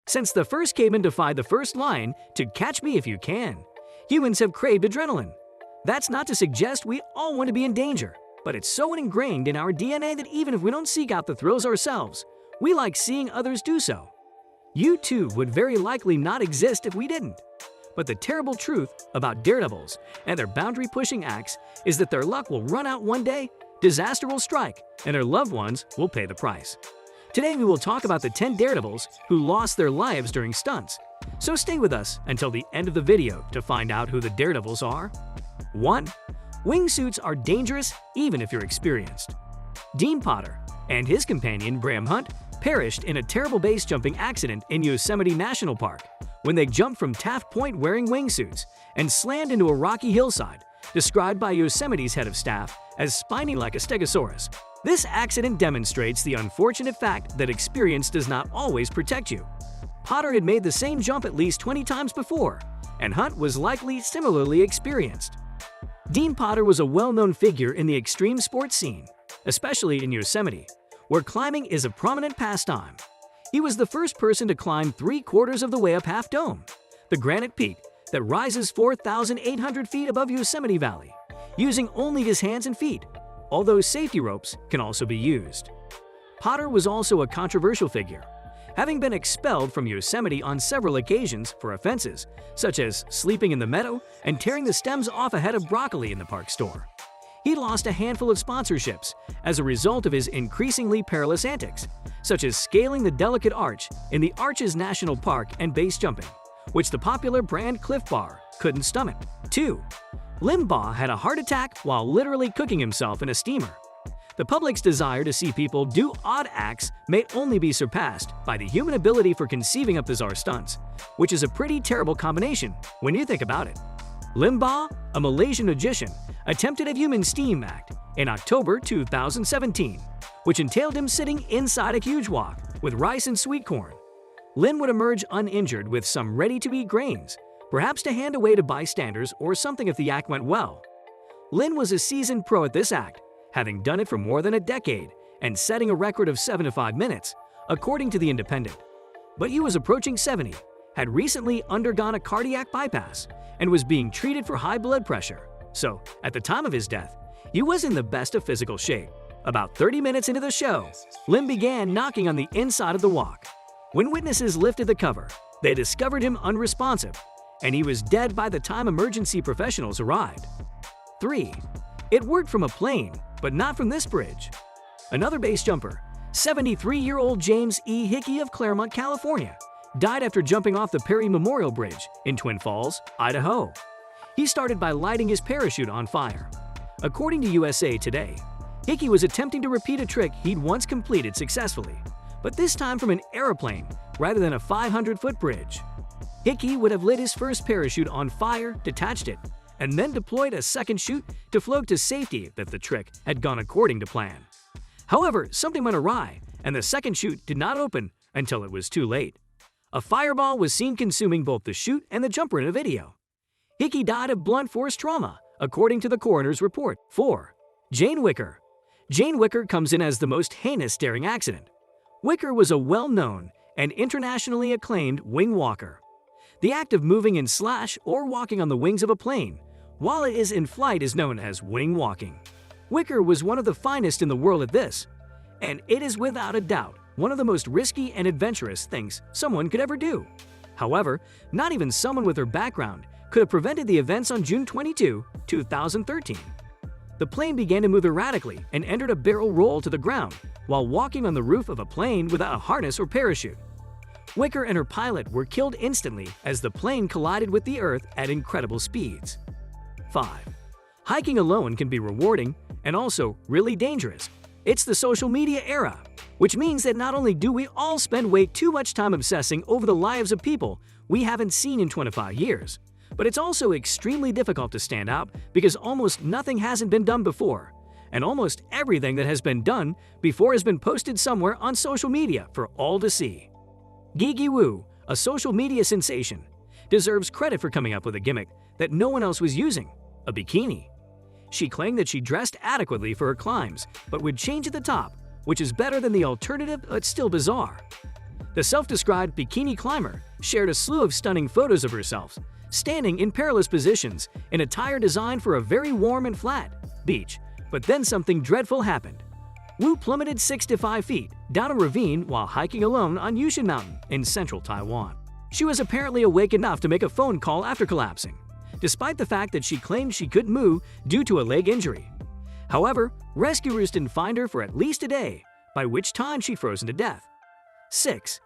Since the first caveman defied the first lion to catch me if you can, humans have craved adrenaline. That's not to suggest we all want to be in danger, but it's so ingrained in our DNA that even if we don't seek out the thrills ourselves, we like seeing others do so. You too would very likely not exist if we didn't. But the terrible truth about daredevils and their boundary-pushing acts is that their luck will run out one day, disaster will strike, and their loved ones will pay the price. Today we will talk about the 10 daredevils who lost their lives during stunts. So stay with us until the end of the video to find out who the daredevils are. 1. Wingsuits are dangerous even if you're experienced. Dean Potter and his companion Bram Hunt perished in a terrible base jumping accident in Yosemite National Park when they jumped from Taft Point wearing wingsuits and slammed into a rocky hillside, described by Yosemite's head of staff as spiny like a stegosaurus. This accident demonstrates the unfortunate fact that experience does not always protect you. Potter had made the same jump at least 20 times before, and Hunt was likely similarly experienced. Dean Potter was a well-known figure in the extreme sports scene, especially in Yosemite, where climbing is a prominent pastime. He was the first person to climb 3/4 of the way up Half Dome, the granite peak that rises 4,800 feet above Yosemite Valley, using only his hands and feet, although safety ropes can also be used. Potter was also a controversial figure, having been expelled from Yosemite on several occasions for offenses such as sleeping in the meadow and tearing the stems off a head of broccoli in the park store. He lost a handful of sponsorships as a result of his increasingly perilous antics, such as scaling the delicate arch in the Arches National Park and base jumping, which the popular brand Cliff Bar couldn't stomach. 2. Limbaugh had a heart attack while literally cooking himself in a steamer. The public's desire to see people do odd acts may only be surpassed by the human ability for conceiving up bizarre stunts, which is a pretty terrible combination when you think about it. Limbaugh, a Malaysian magician, attempted a human steam act in October 2017, which entailed him sitting inside a huge wok with rice and sweet corn. Lin would emerge uninjured with some ready-to-eat grains, perhaps to hand away to bystanders or something if the act went well. Lin was a seasoned pro at this act, having done it for more than a decade and setting a record of 7 to 5 minutes, according to The Independent. But he was approaching 70, had recently undergone a cardiac bypass, and was being treated for high blood pressure. So, at the time of his death, he was in the best of physical shape. About 30 minutes into the show, Lim began knocking on the inside of the wok. When witnesses lifted the cover, they discovered him unresponsive, and he was dead by the time emergency professionals arrived. 3. It worked from a plane, but not from this bridge. Another base jumper, 73-year-old James E. Hickey of Claremont, California, died after jumping off the Perry Memorial Bridge in Twin Falls, Idaho. He started by lighting his parachute on fire. According to USA Today, Hickey was attempting to repeat a trick he'd once completed successfully, but this time from an airplane rather than a 500-foot bridge. Hickey would have lit his first parachute on fire, detached it, and then deployed a second chute to float to safety if the trick had gone according to plan. However, something went awry, and the second chute did not open until it was too late. A fireball was seen consuming both the chute and the jumper in a video. Hickey died of blunt force trauma, according to the coroner's report. 4. Jane Wicker. Jane Wicker comes in as the most heinous staring accident. Wicker was a well-known and internationally acclaimed wing walker. The act of moving in slash or walking on the wings of a plane while it is in flight is known as wing walking. Wicker was one of the finest in the world at this, and it is without a doubt one of the most risky and adventurous things someone could ever do. However, not even someone with her background could have prevented the events on June 22, 2013. The plane began to move erratically and entered a barrel roll to the ground while walking on the roof of a plane without a harness or parachute. Wicker and her pilot were killed instantly as the plane collided with the earth at incredible speeds. 5. Hiking alone can be rewarding and also really dangerous. It's the social media era, which means that not only do we all spend way too much time obsessing over the lives of people we haven't seen in 25 years, but it's also extremely difficult to stand out because almost nothing hasn't been done before, and almost everything that has been done before has been posted somewhere on social media for all to see. Gigi Wu, a social media sensation, deserves credit for coming up with a gimmick that no one else was using: a bikini. She claimed that she dressed adequately for her climbs, but would change at the top, which is better than the alternative but still bizarre. The self-described bikini climber shared a slew of stunning photos of herself, standing in perilous positions in attire designed for a very warm and flat beach. But then something dreadful happened. Wu plummeted 6 to 5 feet down a ravine while hiking alone on Yushan Mountain in central Taiwan. She was apparently awake enough to make a phone call after collapsing, despite the fact that she claimed she couldn't move due to a leg injury. However, rescuers didn't find her for at least a day, by which time she'd frozen to death. 6.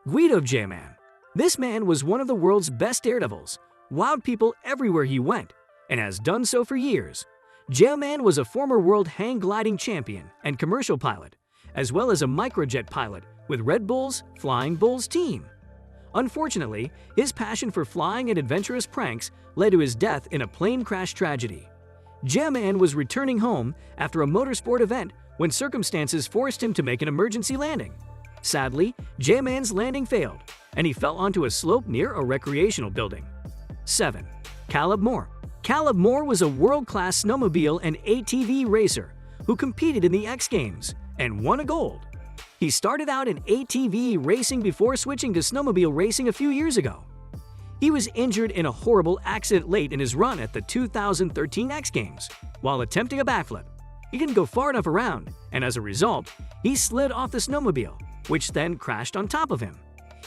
Guido J-Man. This man was one of the world's best daredevils, wowed people everywhere he went, and has done so for years. J-Man was a former world hang gliding champion and commercial pilot, as well as a microjet pilot with Red Bull's Flying Bulls team. Unfortunately, his passion for flying and adventurous pranks led to his death in a plane crash tragedy. J-Man was returning home after a motorsport event when circumstances forced him to make an emergency landing. Sadly, J-Man's landing failed, and he fell onto a slope near a recreational building. 7. Caleb Moore. Caleb Moore was a world-class snowmobile and ATV racer who competed in the X Games and won a gold. He started out in ATV racing before switching to snowmobile racing a few years ago. He was injured in a horrible accident late in his run at the 2013 X Games while attempting a backflip. He didn't go far enough around, and as a result, he slid off the snowmobile, which then crashed on top of him.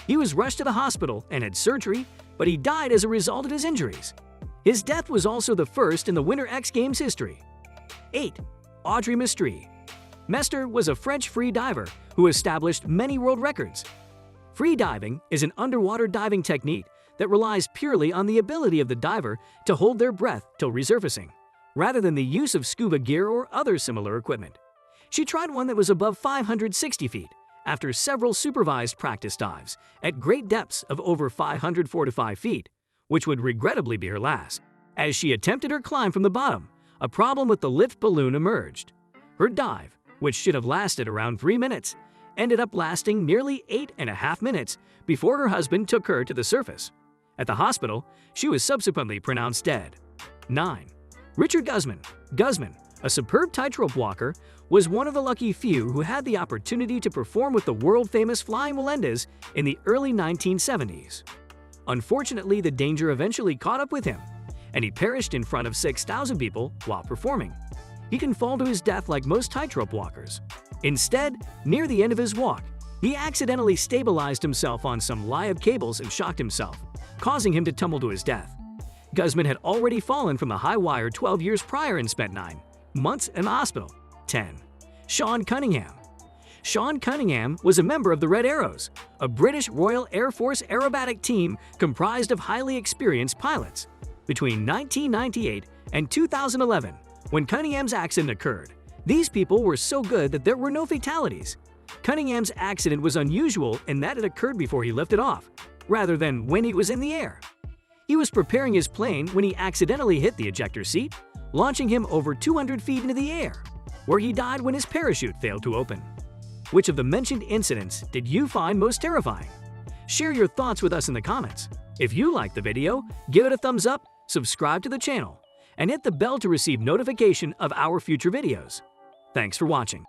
He was rushed to the hospital and had surgery, but he died as a result of his injuries. His death was also the first in the Winter X Games history. 8. Audrey Mestre. Mestre was a French free diver who established many world records. Free diving is an underwater diving technique that relies purely on the ability of the diver to hold their breath till resurfacing, rather than the use of scuba gear or other similar equipment. She tried one that was above 560 feet after several supervised practice dives at great depths of over 545 feet, which would regrettably be her last. As she attempted her climb from the bottom, a problem with the lift balloon emerged. Her dive, which should have lasted around 3 minutes, ended up lasting nearly 8.5 minutes before her husband took her to the surface. At the hospital, she was subsequently pronounced dead. 9. Richard Guzman. Guzman, a superb tightrope walker, was one of the lucky few who had the opportunity to perform with the world-famous Flying Melendez in the early 1970s. Unfortunately, the danger eventually caught up with him, and he perished in front of 6,000 people while performing. He didn't fall to his death like most tightrope walkers. Instead, near the end of his walk, he accidentally stabilized himself on some live cables and shocked himself, causing him to tumble to his death. Guzman had already fallen from the high wire 12 years prior and spent 9 months in the hospital. 10. Sean Cunningham. Sean Cunningham was a member of the Red Arrows, a British Royal Air Force aerobatic team comprised of highly experienced pilots. Between 1998 and 2011, when Cunningham's accident occurred, these people were so good that there were no fatalities. Cunningham's accident was unusual in that it occurred before he lifted off, rather than when he was in the air. He was preparing his plane when he accidentally hit the ejector seat, launching him over 200 feet into the air, where he died when his parachute failed to open. Which of the mentioned incidents did you find most terrifying? Share your thoughts with us in the comments. If you liked the video, give it a thumbs up, subscribe to the channel, and hit the bell to receive notification of our future videos. Thanks for watching.